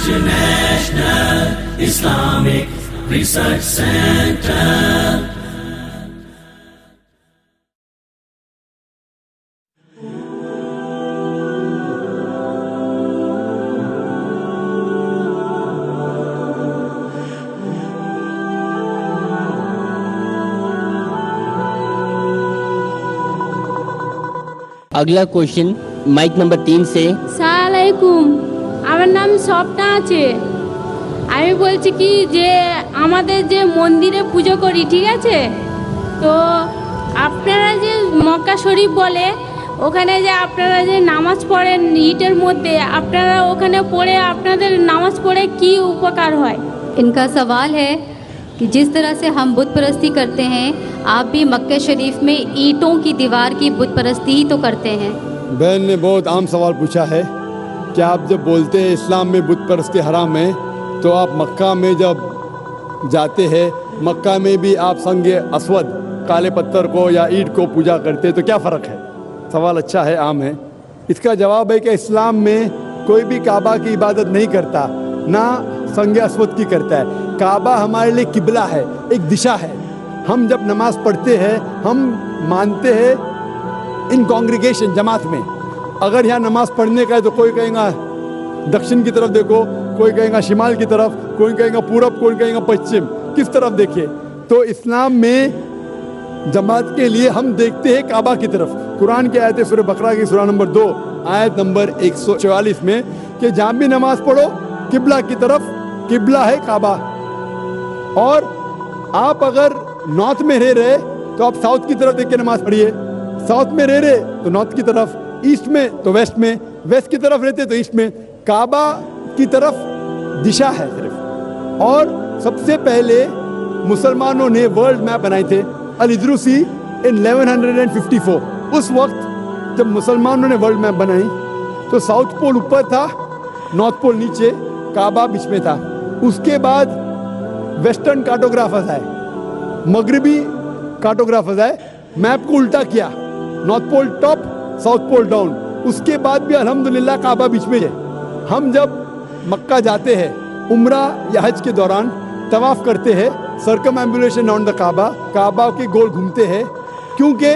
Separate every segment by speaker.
Speaker 1: International Islamic Research Center.
Speaker 2: अगला question mic number 3 से।
Speaker 3: সালামালাইকুম, আমার নাম স্বপ্না আছে। আমি বলছি কি যে আমাদের যে মন্দিরে পুজো করি, ঠিক আছে, তো আপনারা যে মক্কা শরীফ বলে ওখানে যে আপনারা যে নামাজ পড়েন ইটের মধ্যে, আপনারা ওখানে পড়ে আপনাদের নামাজ পড়ে কি উপকার হয়?
Speaker 4: इनका सवाल है कि जिस तरह से हम बुत परस्ती करते हैं, आप भी मक्का शरीफ में ईंटों की दीवार की बुत परस्ती ही तो करते हैं।
Speaker 5: बहन ने बहुत आम सवाल पूछा है कि आप जब बोलते हैं इस्लाम में बुत परस्ती हराम है, तो आप मक्का में जब जाते हैं, मक्का में भी आप संगे असवद काले पत्थर को या ईंट को पूजा करते हैं, तो क्या फ़र्क है? सवाल अच्छा है, आम है। इसका जवाब है कि इस्लाम में कोई भी काबा की इबादत नहीं करता, ना संगे असवद की करता है। काबा हमारे लिए किबला है, एक दिशा है। हम जब नमाज़ पढ़ते हैं, हम मानते हैं इन कॉन्ग्रीगेशन जमात में, अगर यहाँ नमाज़ पढ़ने का है तो कोई कहेगा दक्षिण की तरफ देखो, कोई कहेगा शिमाल की तरफ, कोई कहेगा पूरब, कोई कहेगा पश्चिम, किस तरफ देखिए। तो इस्लाम में जमात के लिए हम देखते हैं काबा की तरफ। कुरान की आयत है सूरह बकरा की सूरह नंबर 2 आयत नंबर 144 में कि जहाँ भी नमाज पढ़ो किबला की तरफ, किबला है काबा। और आप अगर नॉर्थ में रह रहे तो आप साउथ की तरफ देख के नमाज पढ़िए, साउथ में रह रहे तो नॉर्थ की तरफ, ईस्ट में तो वेस्ट में, वेस्ट की तरफ रहते तो ईस्ट में। काबा की तरफ दिशा है सिर्फ। और सबसे पहले मुसलमानों ने वर्ल्ड मैप बनाए थे अल-इद्रुसी इन 1154। उस वक्त जब मुसलमानों ने वर्ल्ड मैप बनाई तो साउथ पोल ऊपर था, नॉर्थ पोल नीचे, काबा बीच में था। उसके बाद वेस्टर्न कार्टोग्राफर्स आए, मगरबी कार्टोग्राफर्स आए, मैप को उल्टा किया, north pole top, south pole down. उसके बाद भी अल्हम्दुलिल्लाह काबा बीच में है। हम जब मक्का जाते हैं उम्रा या हज के दौरान तवाफ करते हैं, सर्कमएम्बुलेशन राउंड द काबा, काबा के गोल घूमते हैं, क्योंकि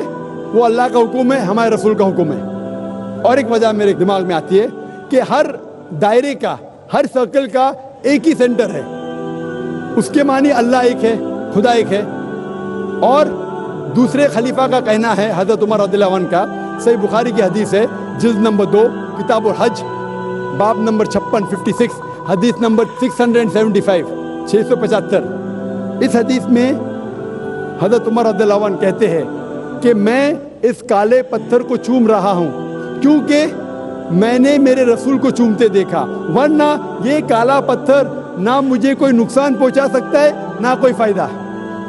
Speaker 5: वो अल्लाह का हुक्म है, हमारे रसूल का हुक्म है। और एक वजह मेरे दिमाग में आती है कि हर दायरे का, हर सर्कल का एक ही सेंटर है, उसके मानी अल्लाह एक है, खुदा एक है। और दूसरे खलीफा का कहना है हज़रत उमर रज़ियल्लाहु अन्हु का, सही बुखारी की हदीस है, जिल्द नंबर 2 किताबुल हज, बाब नंबर 56 हदीस नंबर 675 675। इस हदीस में हज़रत उमर रज़ियल्लाहु अन्हु कहते हैं कि मैं इस काले पत्थर को चूम रहा हूँ क्योंकि मैंने मेरे रसूल को चूमते देखा, वरना ये काला पत्थर ना मुझे कोई नुकसान पहुँचा सकता है ना कोई फ़ायदा।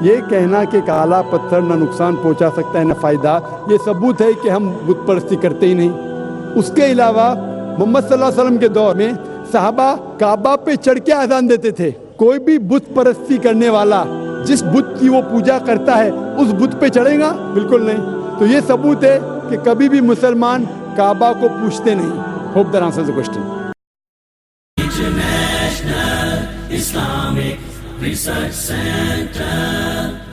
Speaker 5: ये कहना कि काला पत्थर ना नुकसान पहुँचा सकता है ना फ़ायदा, ये सबूत है कि हम बुत परस्ती करते ही नहीं। उसके अलावा मोहम्मद सल्लल्लाहु अलैहि वसल्लम के दौर में सहाबा काबा पे चढ़ के आज़ान देते थे। कोई भी बुत परस्ती करने वाला जिस बुत की वो पूजा करता है उस बुत पे चढ़ेगा? बिल्कुल नहीं। तो ये सबूत है कि कभी भी मुसलमान काबा को पूछते नहीं। Hope that answers the question.
Speaker 1: International Islamic Research Center.